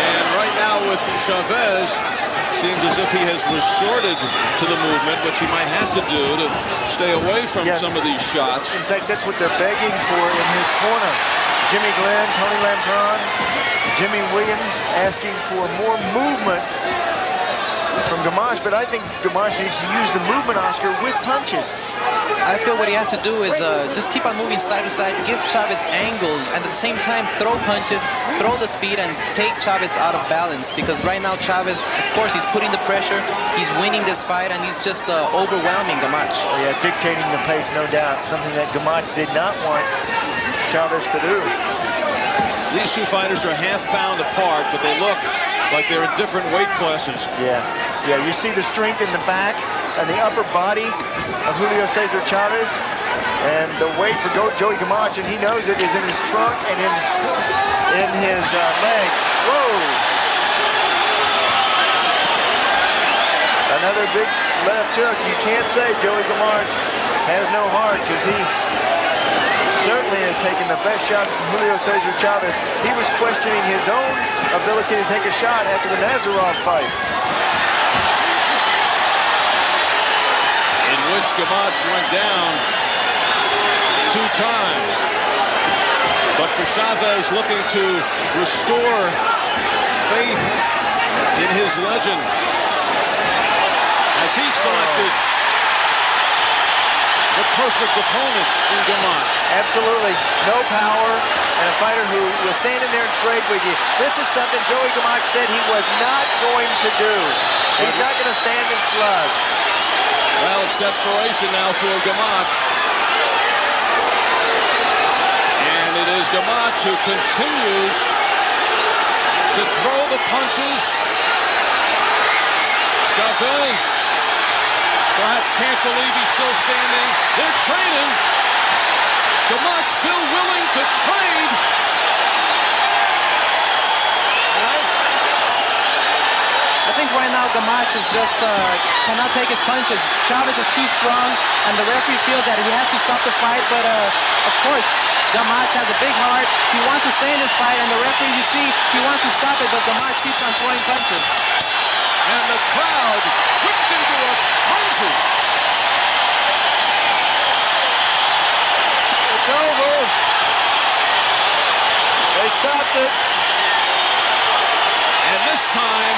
And right now with Chavez, seems as if he has resorted to the movement, which he might have to do to stay away from some of these shots. In fact, that's what they're begging for in his corner. Jimmy Glenn, Tony Lampron, Jimmy Williams asking for more movement from Gamache, but I think Gamache needs to use the movement, Oscar, with punches. I feel what he has to do is just keep on moving side to side, give Chavez angles, and at the same time throw punches, throw the speed, and take Chavez out of balance. Because right now Chavez, of course, he's putting the pressure, he's winning this fight, and he's just overwhelming Gamache. Oh, yeah, dictating the pace, no doubt. Something that Gamache did not want Chavez to do. These two fighters are half-pound apart, but they look like they're in different weight classes. Yeah, you see the strength in the back and the upper body of Julio Cesar Chavez, and the weight for Joey Gamache, and he knows it, is in his trunk and in his legs. Whoa! Another big left hook. You can't say Joey Gamache has no heart, because he certainly has taken the best shots from Julio Cesar Chavez. He was questioning his own ability to take a shot after the Nazarov fight. In which Gamache went down 2 times. But for Chavez, looking to restore faith in his legend, as he selected the perfect opponent in Gamache. Absolutely. No power, and a fighter who will stand in there and trade with you. This is something Joey Gamache said he was not going to do. He's not going to stand and slug. Well, it's desperation now for Gamache. And it is Gamache who continues to throw the punches. Chavez perhaps can't believe he's still standing. They're trading. Gamache still willing to trade. I think right now Gamache is just cannot take his punches. Chavez is too strong, and the referee feels that he has to stop the fight. But of course, Gamache has a big heart. He wants to stay in this fight, and the referee, you see, he wants to stop it, but Gamache keeps on throwing punches. And the crowd whipped into a frenzy. It's over. They stopped it. And this time,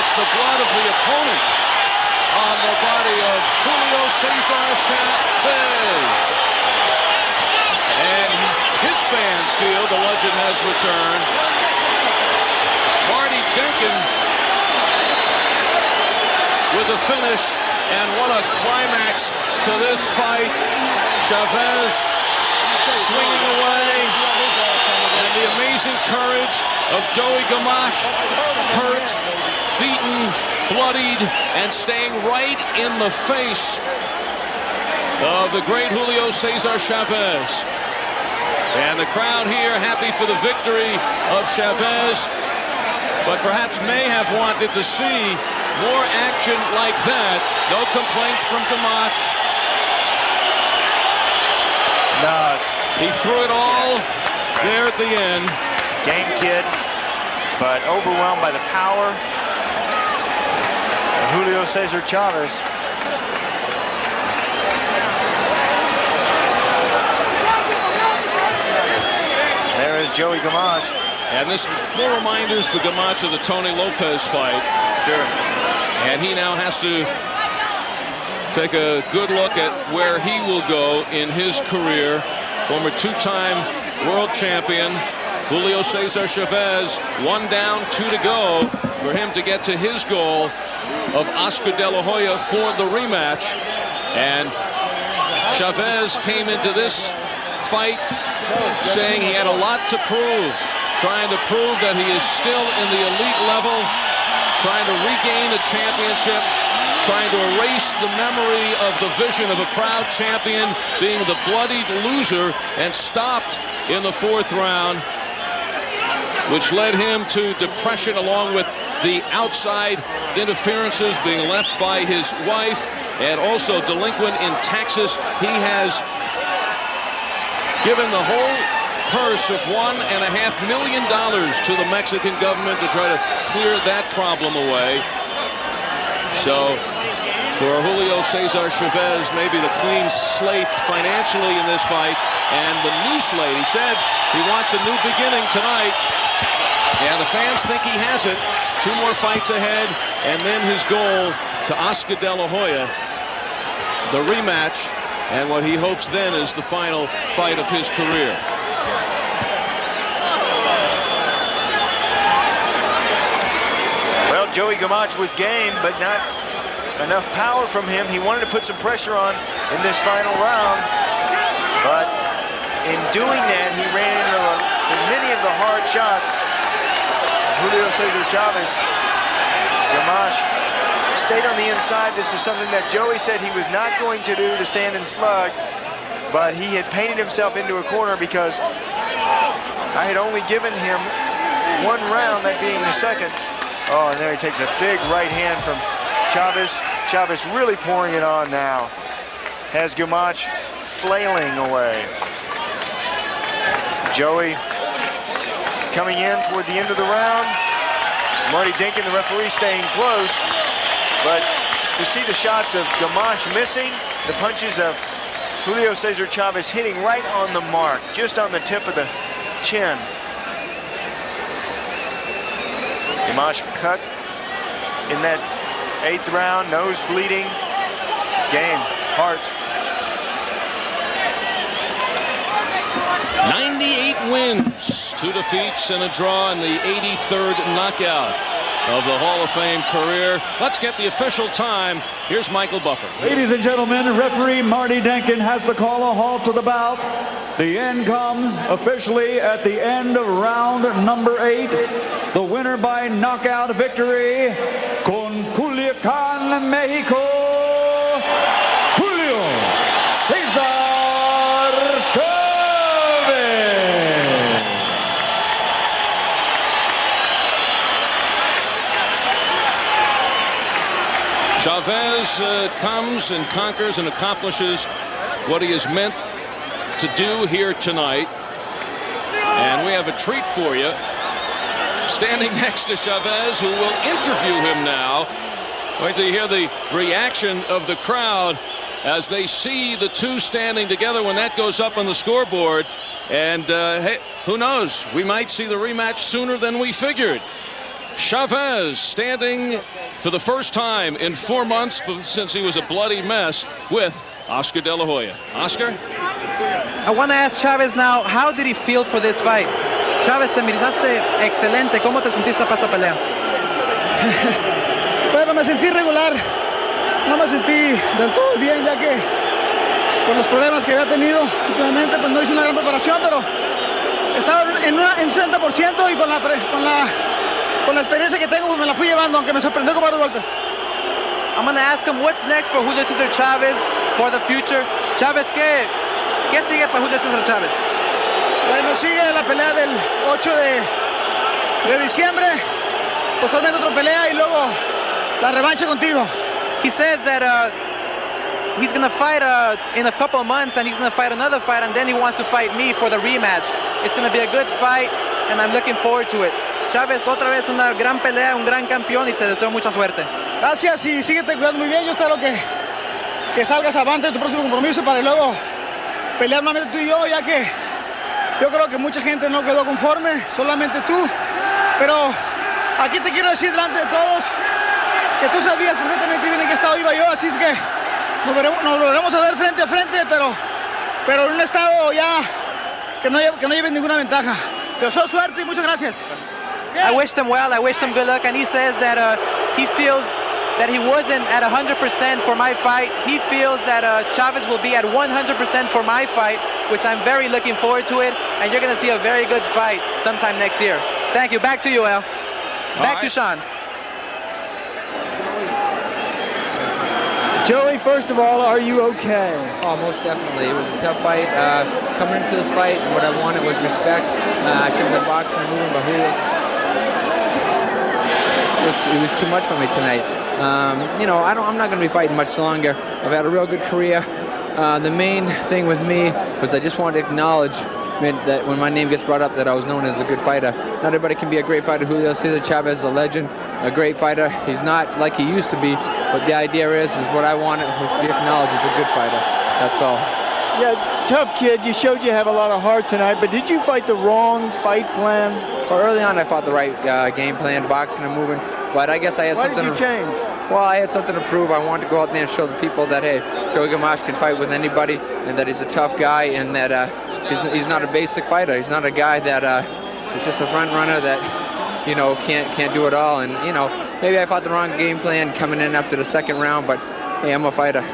it's the blood of the opponent on the body of Julio Cesar Chavez. And his fans feel the legend has returned. Marty Denkin with a finish, and what a climax to this fight. Chavez swinging away, and the amazing courage of Joey Gamache, hurt, beaten, bloodied, and staying right in the face of the great Julio Cesar Chavez. And the crowd here happy for the victory of Chavez, but perhaps may have wanted to see more action like that. No complaints from Gamache. No. He threw it all there at the end. Game kid, but overwhelmed by the power of Julio Cesar Chavez. There is Joey Gamache. And this is more reminders for Gamache of the Tony Lopez fight. Sure. And he now has to take a good look at where he will go in his career. Former 2-time world champion Julio Cesar Chavez, 1 down, 2 to go for him to get to his goal of Oscar De La Hoya for the rematch. And Chavez came into this fight saying he had a lot to prove, trying to prove that he is still in the elite level, trying to regain a championship, trying to erase the memory of the vision of a proud champion being the bloodied loser, and stopped in the 4th round, which led him to depression along with the outside interferences, being left by his wife, and also delinquent in taxes. He has given the whole purse of $1.5 million to the Mexican government to try to clear that problem away. So for Julio Cesar Chavez, maybe the clean slate financially in this fight, and the new slate. He said he wants a new beginning tonight, and the fans think he has it. 2 more fights ahead, and then his goal to Oscar De La Hoya, the rematch, and what he hopes then is the final fight of his career. Well, Joey Gamache was game, but not enough power from him. He wanted to put some pressure on in this final round, but in doing that, he ran into many of the hard shots. Julio Cesar Chavez. Gamache stayed on the inside. This is something that Joey said he was not going to do, to stand and slug, but he had painted himself into a corner because I had only given him 1 round, that being the 2nd. Oh, and there he takes a big right hand from Chavez. Chavez really pouring it on now. Has Gamache flailing away. Joey coming in toward the end of the round. Marty Dinkin, the referee, staying close. But you see the shots of Gamache missing, the punches of Julio Cesar Chavez hitting right on the mark, just on the tip of the chin. Gamache cut in that 8th round, nose bleeding. Game, heart. 98 wins, 2 defeats and a draw in the 83rd knockout of the Hall of Fame career. Let's get the official time. Here's Michael Buffer. Ladies and gentlemen, referee Marty Denkin has to call a halt to the bout. The end comes officially at the end of round number 8. The winner by knockout victory, con Culiacán, Mexico, Julio Cesar Chavez. Chavez comes and conquers and accomplishes what he is meant to do here tonight. And we have a treat for you. Standing next to Chavez, who will interview him now. Wait till you hear the reaction of the crowd as they see the two standing together when that goes up on the scoreboard. And hey, who knows? We might see the rematch sooner than we figured. Chavez standing for the first time in 4 months since he was a bloody mess with Oscar De La Hoya. Oscar? I want to ask Chavez now, how did he feel for this fight? Chavez, te miraste excelente. ¿Cómo te sentiste para esta pelea? Bueno, me sentí regular. No me sentí del todo bien, ya que por los problemas que había tenido últimamente, pues no hice una gran preparación, pero estaba en un 60% y con la experiencia que tengo, pues me la fui llevando, aunque me sorprendió con varios golpes. I'm going to ask him what's next for Julio Cesar Chavez for the future. Chavez, ¿qué sigue para Julio Cesar Chavez? Bueno, sigue la pelea del 8 de diciembre, posteriormente otra pelea y luego la revancha contigo. He says that he's going to fight in a couple of months, and he's going to fight another fight, and then he wants to fight me for the rematch. It's going to be a good fight, and I'm looking forward to it. Chavez, otra vez una gran pelea, un gran campeón, y te deseo mucha suerte. Gracias y síguete cuidando muy bien. Yo espero que salgas avante de tu próximo compromiso para luego pelear nuevamente tú y yo, ya que yo creo que mucha gente no quedó conforme, solamente tú. Pero aquí te quiero decir delante de todos que tú sabías perfectamente bien en qué estado iba yo, así es que nos volveremos a ver frente a frente, pero en un estado ya que no lleves ninguna ventaja. Te deseo suerte y muchas gracias. I wished him well, I wished him good luck, and he says that he feels that he wasn't at 100% for my fight. He feels that Chavez will be at 100% for my fight, which I'm very looking forward to it, and you're going to see a very good fight sometime next year. Thank you. Back to you, Al. Back to Sean. Joey, first of all, are you okay? Oh, most definitely. It was a tough fight. Coming into this fight, what I wanted was respect. I should have been boxing and moving, but it was too much for me tonight. You know, I'm not going to be fighting much longer. I've had a real good career. The main thing with me was I just wanted to acknowledge that when my name gets brought up that I was known as a good fighter. Not everybody can be a great fighter. Julio Cesar Chavez is a legend, a great fighter. He's not like he used to be, but the idea is what I wanted was to be acknowledged as a good fighter. That's all. Yeah, tough kid. You showed you have a lot of heart tonight, but did you fight the wrong fight plan? Well, early on I fought the right game plan, boxing and moving, but I guess I had something Why did you change? Well, I had something to prove. I wanted to go out there and show the people that, hey, Joey Gamache can fight with anybody, and that he's a tough guy, and that he's not a basic fighter. He's not a guy that is just a front runner that, you know, can't do it all. And, you know, maybe I fought the wrong game plan coming in after the second round, but, hey, I'm a fighter.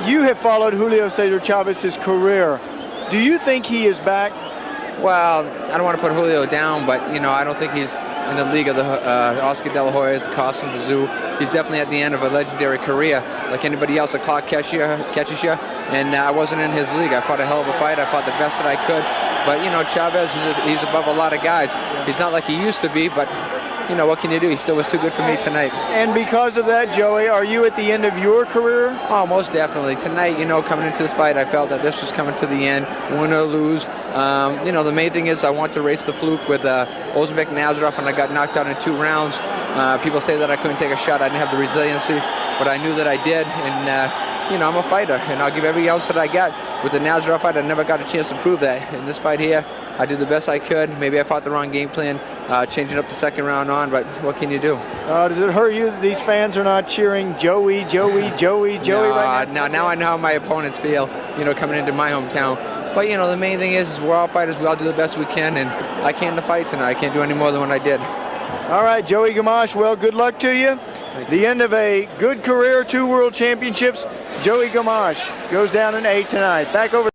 You have followed Julio Cesar Chavez's career. Do you think he is back? Well, I don't want to put Julio down, but, you know, I don't think he's in the league of the Oscar De La Hoyas, Carson Tszyu. He's definitely at the end of a legendary career. Like anybody else, a clock catches you, and I wasn't in his league. I fought a hell of a fight. I fought the best that I could. But, you know, Chavez, he's above a lot of guys. He's not like he used to be, but you know, what can you do? He still was too good for me tonight. And because of that, Joey, are you at the end of your career? Oh, most definitely. Tonight, you know, coming into this fight, I felt that this was coming to the end, win or lose. You know, the main thing is I want to race the fluke with Ozbek Nazarov, and I got knocked out in 2 rounds. People say that I couldn't take a shot. I didn't have the resiliency, but I knew that I did. And, you know, I'm a fighter, and I'll give every ounce that I got. With the Nazarov fight, I never got a chance to prove that. In this fight here, I did the best I could. Maybe I fought the wrong game plan, changing up the second round on, but what can you do? Does it hurt you that these fans are not cheering Joey, Joey, Joey, Joey right now? Now I know how my opponents feel, you know, coming into my hometown. But, you know, the main thing is we're all fighters. We all do the best we can, and I came to fight tonight. I can't do any more than what I did. All right, Joey Gamache, well, good luck to you. The end of a good career, 2 world championships. Joey Gamache goes down in 8 tonight. Back over.